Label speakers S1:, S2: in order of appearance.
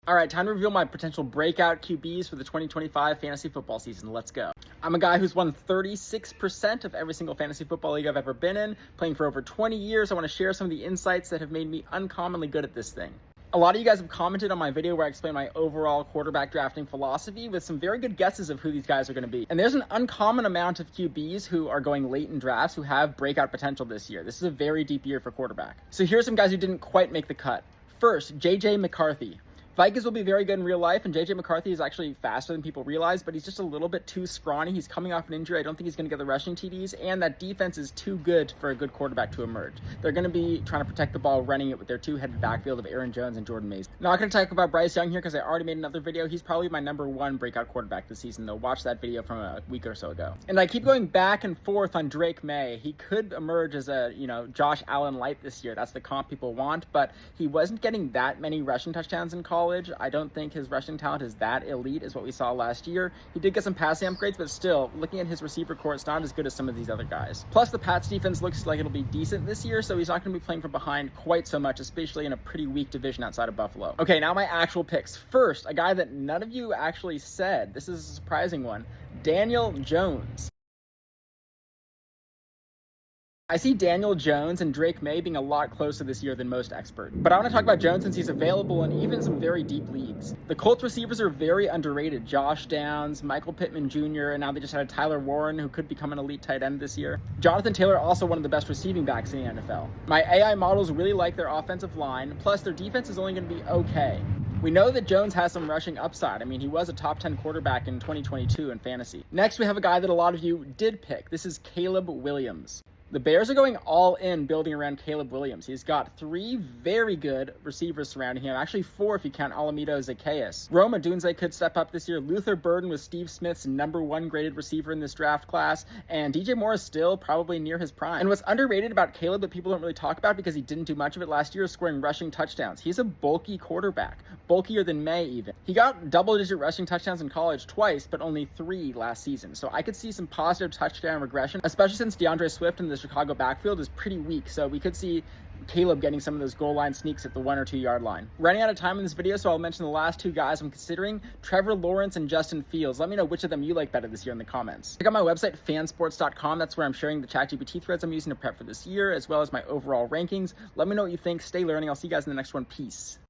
S1: All right, time to reveal my potential breakout QBs for the 2025 fantasy football season. Let's go. I'm a guy who's won 36% of every single fantasy football league I've ever been in, playing for over 20 years. I want to share some of the insights that have made me uncommonly good at this thing. A lot of you guys have commented on my video where I explain my overall quarterback drafting philosophy with some very good guesses of who these guys are going to be. And there's an uncommon amount of QBs who are going late in drafts who have breakout potential this year. This is a very deep year for quarterback. So here's some guys who didn't quite make the cut. First, JJ McCarthy. Vikings will be very good in real life, and JJ McCarthy is actually faster than people realize, but he's just a little bit too scrawny. He's coming off an injury. I don't think he's going to get the rushing TDs, and that defense is too good for a good quarterback to emerge. They're going to be trying to protect the ball, running it with their two-headed backfield of Aaron Jones and Jordan Mason. Not going to talk about Bryce Young here because I already made another video. He's probably my #1 breakout quarterback this season, though. Watch that video from a week or so ago. And I keep going back and forth on Drake May. He could emerge as a, Josh Allen light this year. That's the comp people want, but he wasn't getting that many rushing touchdowns in college. I don't think his rushing talent is that elite as what we saw last year. He did get some passing upgrades, but still, looking at his receiver core, it's not as good as some of these other guys. Plus, the Pats defense looks like it'll be decent this year, so he's not going to be playing from behind quite so much, especially in a pretty weak division outside of Buffalo. Okay, now my actual picks. First, a guy that none of you actually said. This is a surprising one. Daniel Jones. I see Daniel Jones and Drake May being a lot closer this year than most experts. But I want to talk about Jones since he's available in even some very deep leagues. The Colts receivers are very underrated. Josh Downs, Michael Pittman Jr., and now they just had a Tyler Warren who could become an elite tight end this year. Jonathan Taylor, also one of the best receiving backs in the NFL. My AI models really like their offensive line, plus their defense is only going to be okay. We know that Jones has some rushing upside. I mean, he was a top 10 quarterback in 2022 in fantasy. Next, we have a guy that a lot of you did pick. This is Caleb Williams. The Bears are going all in building around Caleb Williams. He's got 3 very good receivers surrounding him. Actually 4 if you count Alameda Zacchaeus. Rome Odunze could step up this year. Luther Burden was Steve Smith's #1 graded receiver in this draft class. And DJ Moore is still probably near his prime. And what's underrated about Caleb that people don't really talk about because he didn't do much of it last year is scoring rushing touchdowns. He's a bulky quarterback. Bulkier than May even. He got double-digit rushing touchdowns in college twice, but only 3 last season. So I could see some positive touchdown regression, especially since DeAndre Swift and the Chicago backfield is pretty weak, so we could see Caleb getting some of those goal line sneaks at the 1 or 2 yard line. Running out of time in this video, so I'll mention the last 2 guys I'm considering, Trevor Lawrence and Justin Fields. Let me know which of them you like better this year in the comments. Check out my website, fansports.com. That's where I'm sharing the ChatGPT threads I'm using to prep for this year, as well as my overall rankings. Let me know what you think. Stay learning. I'll see you guys in the next one. Peace.